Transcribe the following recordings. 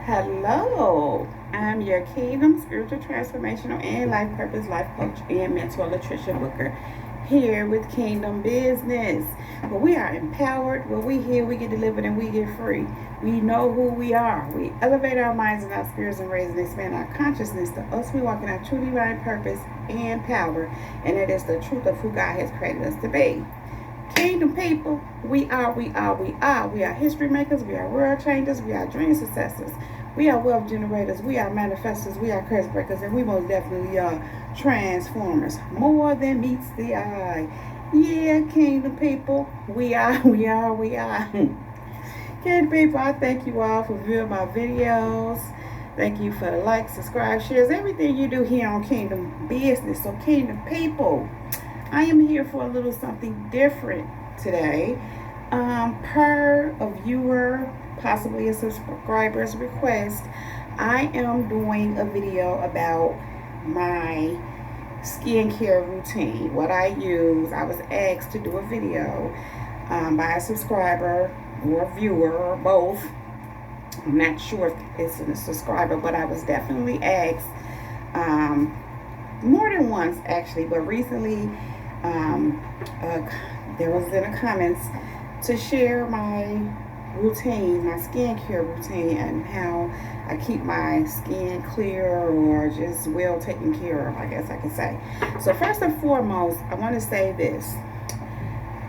Hello, I'm your Kingdom Spiritual Transformational and Life Purpose Life Coach and Mentor Latricia Booker here with Kingdom Business. Where we are empowered, where we heal, we get delivered, and we get free. We know who we are. We elevate our minds and our spirits and raise and expand our consciousness to us. We walk in our true divine purpose and power, and it is the truth of who God has created us to be. Kingdom people, we are. We are history makers, we are world changers, we are dream successors, we are wealth generators, we are manifestors, we are curse breakers, and we most definitely are transformers. More than meets the eye. Yeah, kingdom people, we are. Kingdom people, I thank you all for viewing my videos. Thank you for the likes, subscribe, shares, everything you do here on Kingdom Business. So Kingdom people, I am here for a little something different today. Per a viewer, possibly a subscriber's request, I am doing a video about my skincare routine. What I use. I was asked to do a video by a subscriber or viewer or both. I'm not sure if it's a subscriber, but I was definitely asked more than once actually, but recently there was in the comments to share my routine, my skincare routine, and how I keep my skin clear or just well taken care of, I guess I could say. So first and foremost, I want to say this.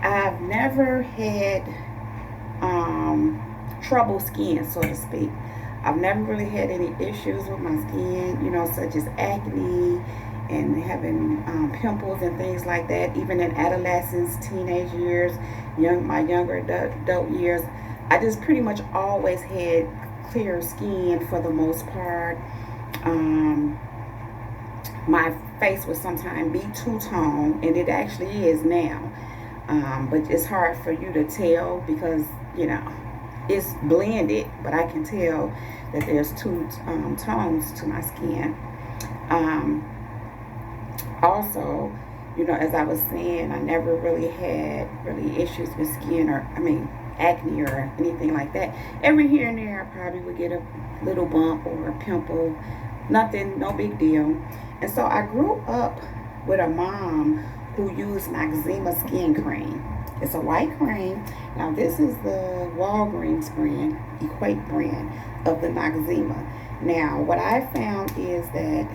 I've never had trouble skin, so to speak. I've never really had any issues with my skin, such as acne and having pimples and things like that. Even in adolescence, teenage years, my younger adult years, I just pretty much always had clear skin for the most part. My face would sometimes be two-tone, and it actually is now. But it's hard for you to tell because, it's blended, but I can tell that there's two tones to my skin. Also, as I was saying, I never really had issues with skin acne or anything like that. Every here and there, I probably would get a little bump or a pimple. Nothing, no big deal. And so I grew up with a mom who used Noxzema skin cream. It's a white cream. Now, this is the Walgreens brand, Equate brand of the Noxzema. Now, what I found is that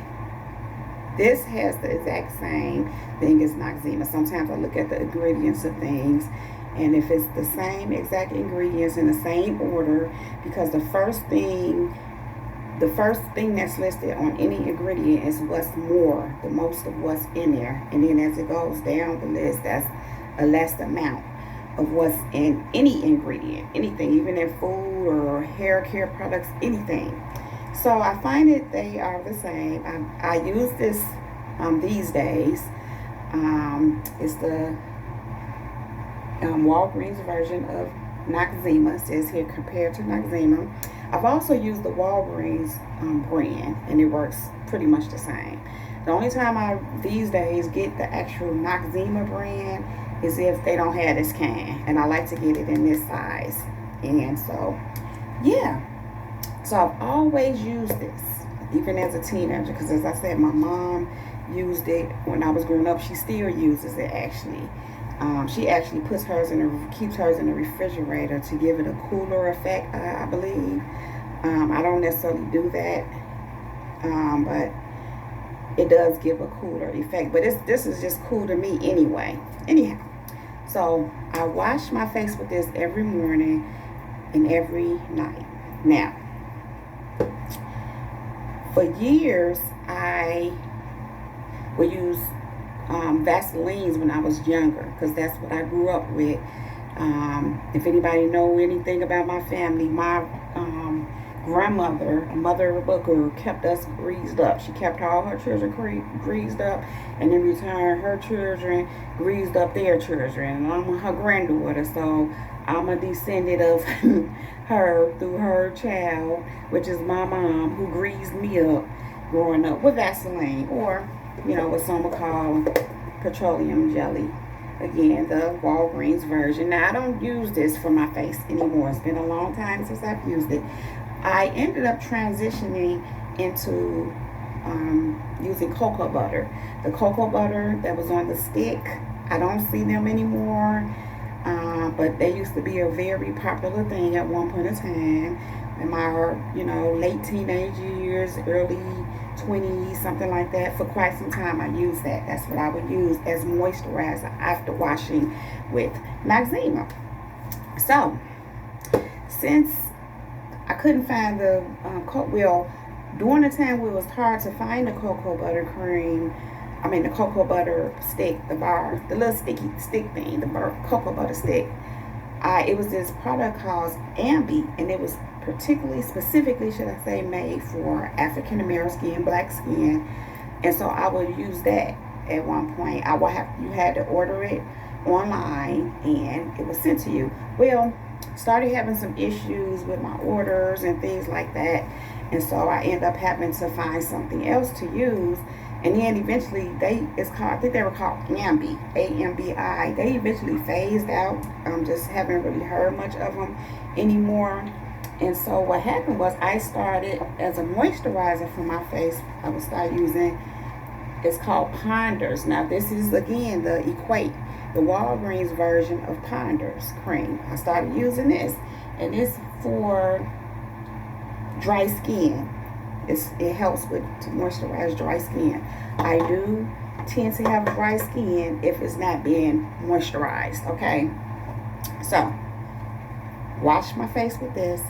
this has the exact same thing as Noxzema. Sometimes I look at the ingredients of things, and if it's the same exact ingredients in the same order, because the first thing that's listed on any ingredient is what's more, the most of what's in there. And then as it goes down the list, that's a less amount of what's in any ingredient, anything, even in food or hair care products, anything. So I find that they are the same. I use this these days. It's the Walgreens version of Noxzema. It says here compared to Noxzema. I've also used the Walgreens brand, and it works pretty much the same. The only time I these days get the actual Noxzema brand is if they don't have this can, and I like to get it in this size. And so, yeah. So I've always used this, even as a teenager, because as I said, my mom used it when I was growing up. She still uses it, actually. She actually keeps hers in the refrigerator to give it a cooler effect, I believe. I don't necessarily do that, but it does give a cooler effect. But this is just cool to me anyway. Anyhow, so I wash my face with this every morning and every night. Now, for years, I would use Vaselines when I was younger, because that's what I grew up with. If anybody know anything about my family, my grandmother, Mother Booker, kept us greased up. She kept all her children greased up, and in return, her children greased up their children. And I'm her granddaughter, so I'm a descendant of her through her child, which is my mom, who greased me up growing up with Vaseline, or what some would call petroleum jelly. Again, the Walgreens version. Now, I don't use this for my face anymore. It's been a long time since I've used it. I ended up transitioning into using cocoa butter. The cocoa butter that was on the stick, I don't see them anymore, but they used to be a very popular thing at one point in time. In my, late teenage years, early 20s, something like that. For quite some time, I used that. That's what I would use as moisturizer after washing with Noxzema. So, since I couldn't find the during the time where it was hard to find the cocoa butter cream, the cocoa butter stick, the bar, the little sticky stick thing, the cocoa butter stick. It was this product called Anew, and it was specifically, should I say, made for African American skin, black skin. And so I would use that at one point. You had to order it online, and it was sent to you. Well, started having some issues with my orders and things like that, and so I ended up having to find something else to use. And then eventually I think they were called Ambi, A-M-B-I. They eventually phased out. Just haven't really heard much of them anymore. And so what happened was I started as a moisturizer for my face. I would start using, it's called Ponders. Now this is again the Walgreens version of Ponders cream. I started using this, and it's for dry skin. It helps to moisturize dry skin. I do tend to have dry skin if it's not being moisturized, okay? So, wash my face with this,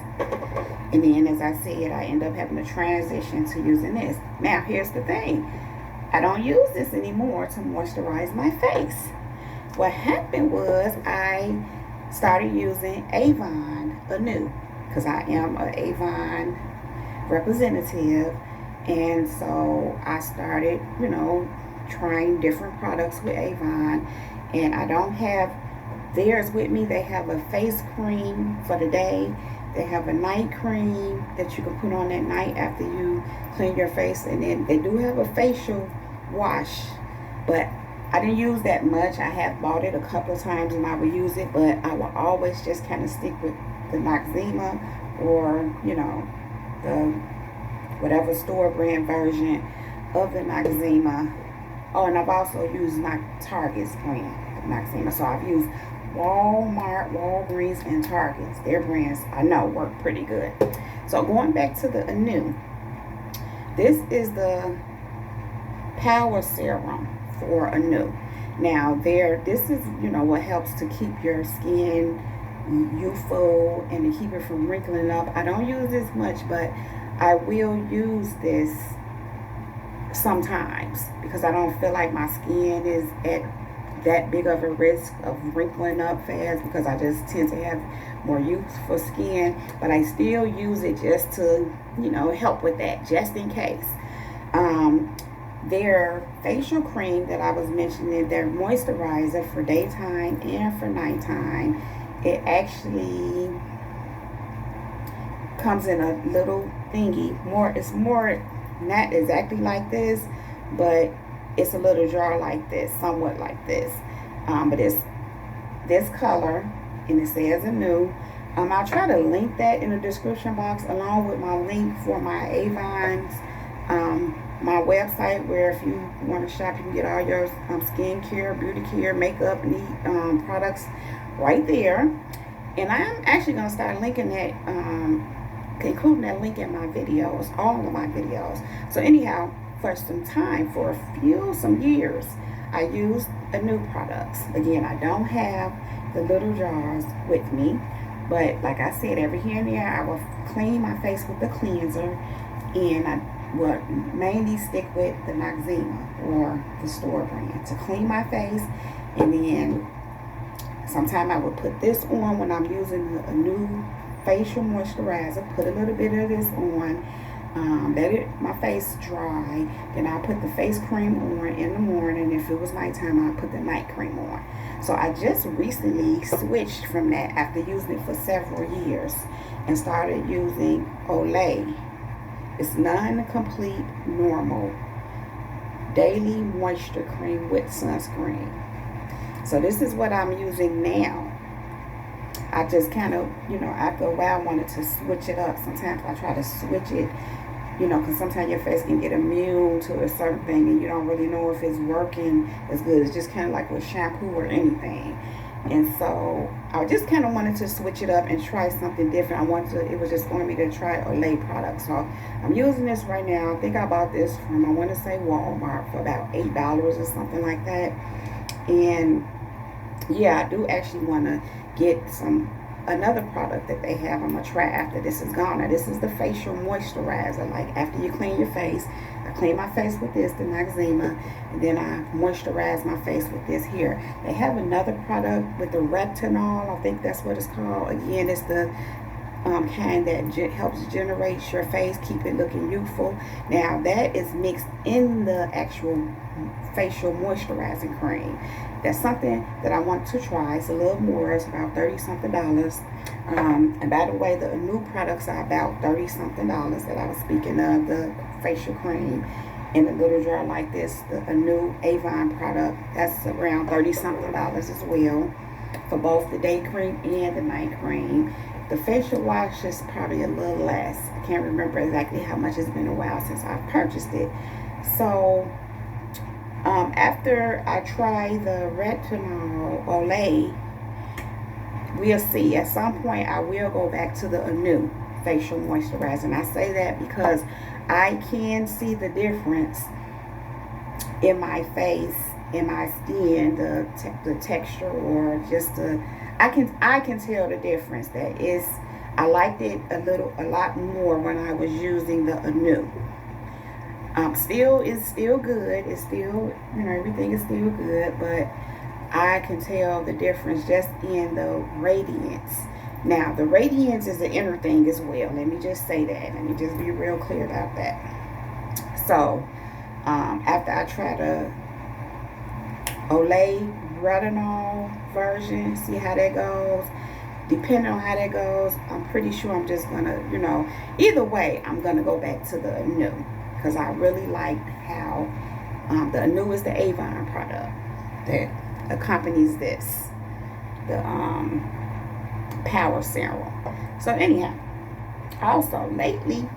and then, as I said, I end up having to transition to using this. Now, here's the thing. I don't use this anymore to moisturize my face. What happened was I started using Avon Anew, because I am an Avon representative, and so I started, trying different products with Avon, and I don't have theirs with me. They have a face cream for the day. They have a night cream that you can put on at night after you clean your face, and then they do have a facial wash, but I didn't use that much. I have bought it a couple of times and I would use it, but I will always just kind of stick with the Noxzema or, the whatever store brand version of the Noxzema. Oh, and I've also used Target's brand of Noxzema. So I've used Walmart, Walgreens, and Target's. Their brands I know work pretty good. So going back to the Anew, this is the Power Serum for Anew. Now this is what helps to keep your skin youthful and to keep it from wrinkling up. I don't use this much, but I will use this sometimes because I don't feel like my skin is at that big of a risk of wrinkling up fast, because I just tend to have more youthful skin. But I still use it just to help with that, just in case. Their facial cream that I was mentioning, their moisturizer for daytime and for nighttime, it actually comes in a little thingy. It's more not exactly like this, but it's a little jar like this, somewhat like this. But it's this color, and it says Anew. I'll try to link that in the description box along with my link for my Avon's my website, where if you want to shop, you can get all your skincare, beauty care, makeup, products right there. And I'm actually going to start linking that, including that link in my videos, all of my videos. So anyhow, for some years, I used Anew products. Again, I don't have the little jars with me, but like I said, every here and there, I will clean my face with the cleanser, and I will mainly stick with the Noxzema or the store brand to clean my face. And then sometimes I will put this on when I'm using the Anew facial moisturizer. Put a little bit of this on, let my face dry. Then I'll put the face cream on in the morning. If it was nighttime, I'll put the night cream on. So I just recently switched from that after using it for several years and started using Olay. It's non-complete normal daily moisture cream with sunscreen. So this is what I'm using now. I just kind of, after a while, wanted to switch it up. Sometimes I try to switch it, because sometimes your face can get immune to a certain thing and you don't really know if it's working as good. It's just kind of like with shampoo or anything. And so I just kind of wanted to switch it up and try something different. It was just on me to try Olay product. So I'm using this right now. I think I bought this from, I want to say Walmart for about $8 or something like that. And yeah, I do actually want to get another product that they have. I'm going to try after this is gone. Now, this is the facial moisturizer. Like, after you clean your face, I clean my face with this, the Noxzema, and then I moisturize my face with this here. They have another product with the retinol. I think that's what it's called. Again, it's the kind that helps generate your face, keep it looking youthful. Now, that is mixed in the actual facial moisturizing cream. That's something that I want to try. It's a little more. It's about $30-something. And by the way, the Anew products are about $30-something that I was speaking of. The facial cream in a little jar like this, the Anew Avon product, that's around $30-something as well, for both the day cream and the night cream. The facial wash is probably a little less. I can't remember exactly how much. It's been a while since I've purchased it. So after I try the retinol Olay, we'll see. At some point, I will go back to the Anew facial moisturizer. And I say that because I can see the difference in my face, in my skin, the texture, or just I can tell the difference. I liked it a lot more when I was using the Anew. It's still good. It's still, everything is still good, but I can tell the difference just in the radiance. Now, the radiance is the inner thing as well. Let me just say that. Let me just be real clear about that. So, after I try the Olay retinol version, see how that goes. Depending on how that goes, I'm pretty sure I'm just gonna, either way, I'm gonna go back to the Anew, because I really like how the Anew is the Avon product that accompanies this, the Power Serum. So anyhow, also lately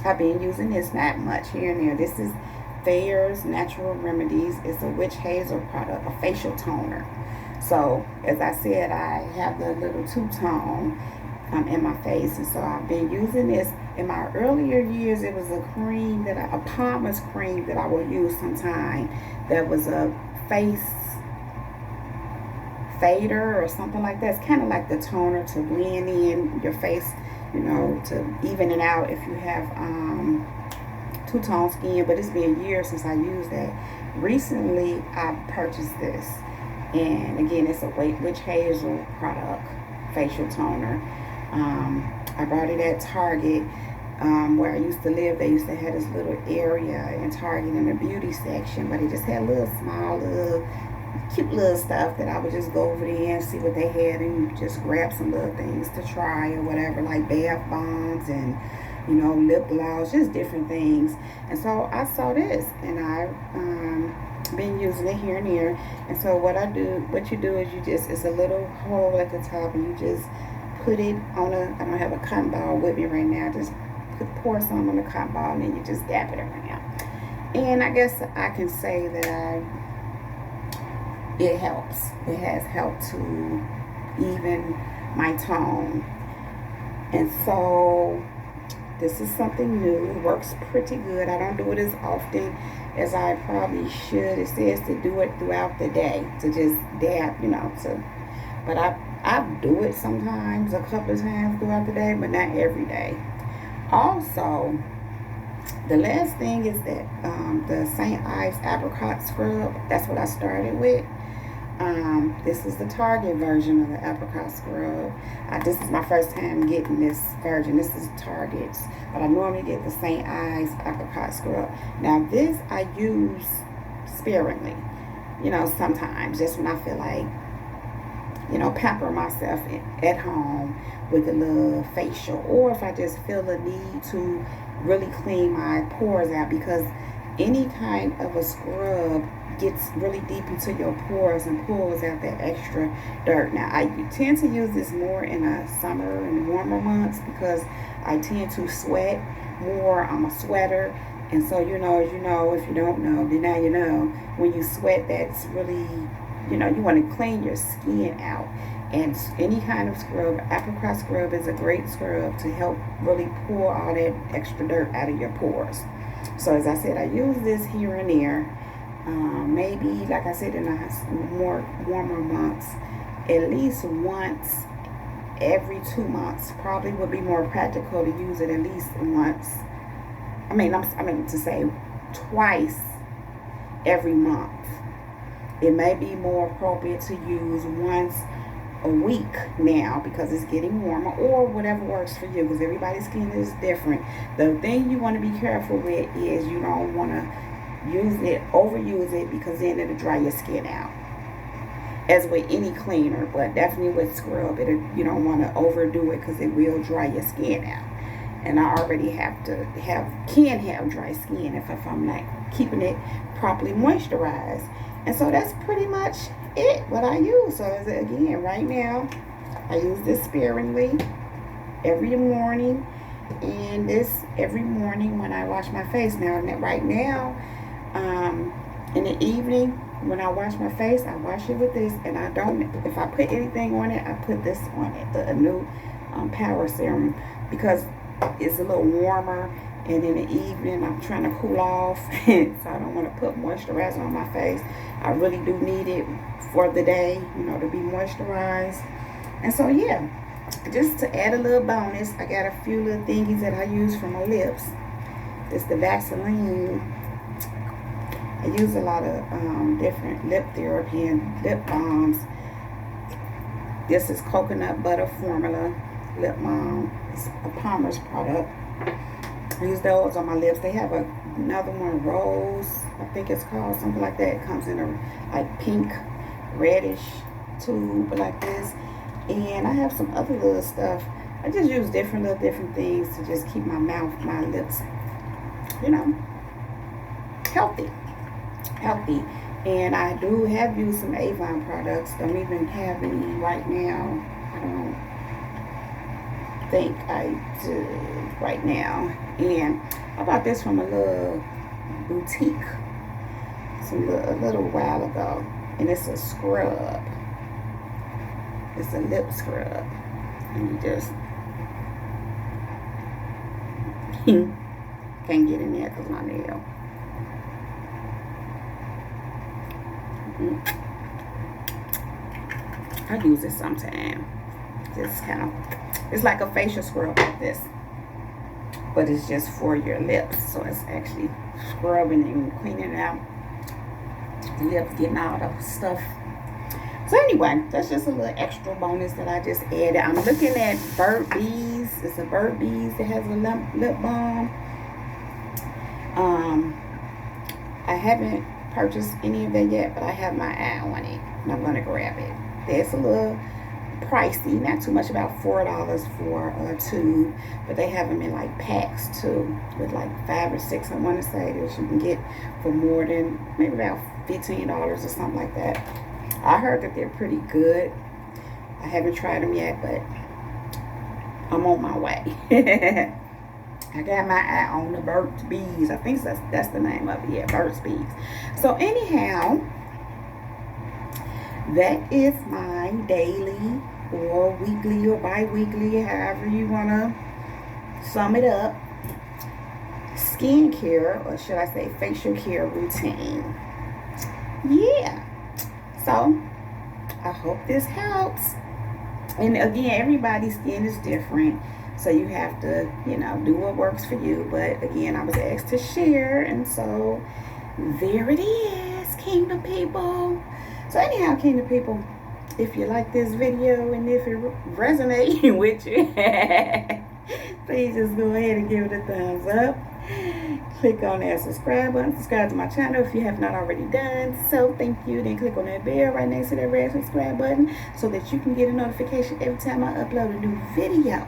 I've been using this, not much here and there. This is Thayer's Natural Remedies. It's a witch hazel product, a facial toner. So as I said, I have the little two-tone in my face, and so I've been using this. In my earlier years, it was a cream a Palmer's cream that I would use sometime. That was a face fader or something like that. It's kind of like the toner to blend in your face, to even it out if you have two-tone skin. But it's been years since I used that. Recently, I purchased this, and again, it's a witch hazel product, facial toner. I bought it at Target, where I used to live. They used to have this little area in Target in the beauty section, but it just had cute little stuff that I would just go over there and see what they had, and just grab some little things to try or whatever, like bath bombs and lip gloss, just different things. And so I saw this, and I've been using it here and there. And so what you do is it's a little hole at the top, and you just put it on I don't have a cotton ball with me right now. Just pour some on the cotton ball, and then you just dab it around. And I guess I can say that it helps. It has helped to even my tone. And so this is something new. It works pretty good. I don't do it as often as I probably should. It says to do it throughout the day, to just dab, but I do it sometimes, a couple of times throughout the day, but not every day. Also, the last thing is that the St. Ives apricot scrub. That's what I started with. This is the Target version of the apricot scrub. This is my first time getting this version. This is Target's, but I normally get the St. Ives apricot scrub. Now this I use sparingly, sometimes, just when I feel like, pamper myself at home with a little facial, or if I just feel the need to really clean my pores out, because any kind of a scrub gets really deep into your pores and pulls out that extra dirt. Now, I tend to use this more in the summer and warmer months because I tend to sweat more. I'm a sweater. And so, you know, as you know, if you don't know, then now you know, when you sweat, that's really, you know, you want to clean your skin out. And any kind of scrub, apricot scrub is a great scrub to help really pull all that extra dirt out of your pores. So as I said, I use this here and there. Maybe, like I said, in the more warmer months, at least once every 2 months. Probably would be more practical to use it at least once. I mean to say twice every month. It may be more appropriate to use once a week now because it's getting warmer, or whatever works for you, because everybody's skin is different. The thing you want to be careful with is you don't want to overuse it, because then it'll dry your skin out. As with any cleaner, but definitely with scrub, you don't want to overdo it because it will dry your skin out. And I already can have dry skin if I'm not keeping it properly moisturized. And so that's pretty much it, what I use. So again, right now, I use this sparingly every morning, and this every morning when I wash my face. Now, right now, in the evening, when I wash my face, I wash it with this, and if I put anything on it, I put this on it, the Anew Power Serum, because it's a little warmer, and in the evening, I'm trying to cool off, so I don't want to put moisturizer on my face. I really do need it for the day, you know, to be moisturized. And so, yeah, just to add a little bonus, I got a few little thingies that I use for my lips. It's the Vaseline. I use a lot of different lip therapy and lip balms. This is coconut butter formula lip balm. It's a Palmer's product. I use those on my lips. They have another one, Rose, I think it's called, something like that. It comes in a like pink, reddish tube like this. And I have some other little stuff. I just use different things to just keep my lips, you know, healthy. And I do have used some Avon products. Don't even have any right now. I don't think I do right now. And I bought this from a little boutique a little while ago, and it's a scrub. It's a lip scrub, and you just can't get in there because my nail. I use it sometime. It's like a facial scrub like this, but it's just for your lips. So it's actually scrubbing and cleaning out the lips, getting all the stuff. So anyway, that's just a little extra bonus that I just added. I'm looking at Bird Bees. It's a Bird Bees that has a lip balm. I haven't purchased any of that yet, but I have my eye on it, and I'm going to grab it. It's a little pricey, not too much, about $4 for a tube, but they have them in like packs too, with like 5 or 6, I want to say, that you can get for more than maybe about $15 or something like that. I heard that they're pretty good. I haven't tried them yet, but I'm on my way. I got my eye on the Burt's Bees. I think that's the name of it. Yeah, Burt's Bees. So anyhow, that is my daily or weekly or bi-weekly, however you want to sum it up, skincare, or should I say facial care routine. Yeah. So I hope this helps. And again, everybody's skin is different, so you have to, you know, do what works for you. But again, I was asked to share, and so there it is, Kingdom people. So anyhow, Kingdom people, if you like this video and if it resonates with you, please just go ahead and give it a thumbs up. Click on that subscribe button. Subscribe to my channel if you have not already done so. Thank you. Then click on that bell right next to that red subscribe button so that you can get a notification every time I upload a new video.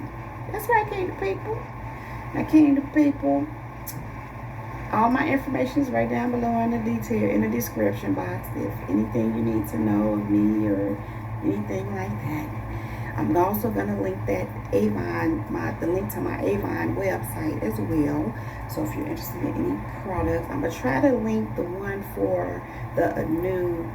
That's right, Kingdom people. Now, Kingdom people, all my information is right down below in the description box. If anything you need to know of me or anything like that. I'm also gonna link that Avon, the link to my Avon website as well. So if you're interested in any products, I'm gonna try to link the one for the Anew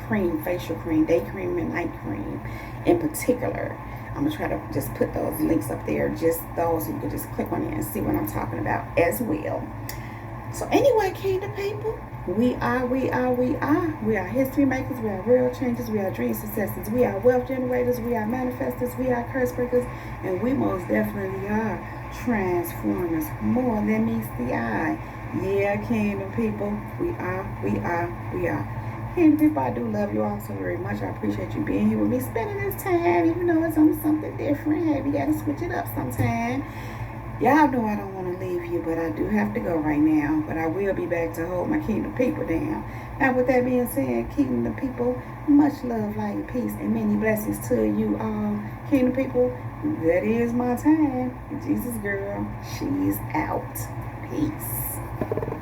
cream, facial cream, day cream and night cream in particular. I'm gonna try to just put those links up there, just those, so you can just click on it and see what I'm talking about as well. So anyway, Kingdom people, we are history makers, we are real changes, we are dream successes, we are wealth generators, we are manifestors, we are curse breakers, and we most definitely are transformers, more than meets the eye. Yeah, Kingdom people, we are. Kingdom people, I do love you all so very much. I appreciate you being here with me, spending this time, even though it's on something different. Hey, we gotta switch it up sometime. Y'all know I don't want to leave you, but I do have to go right now. But I will be back to hold my Kingdom people down. Now, with that being said, Kingdom people, much love, light, and peace, and many blessings to you all. Kingdom people, that is my time. Jesus girl, she's out. Peace.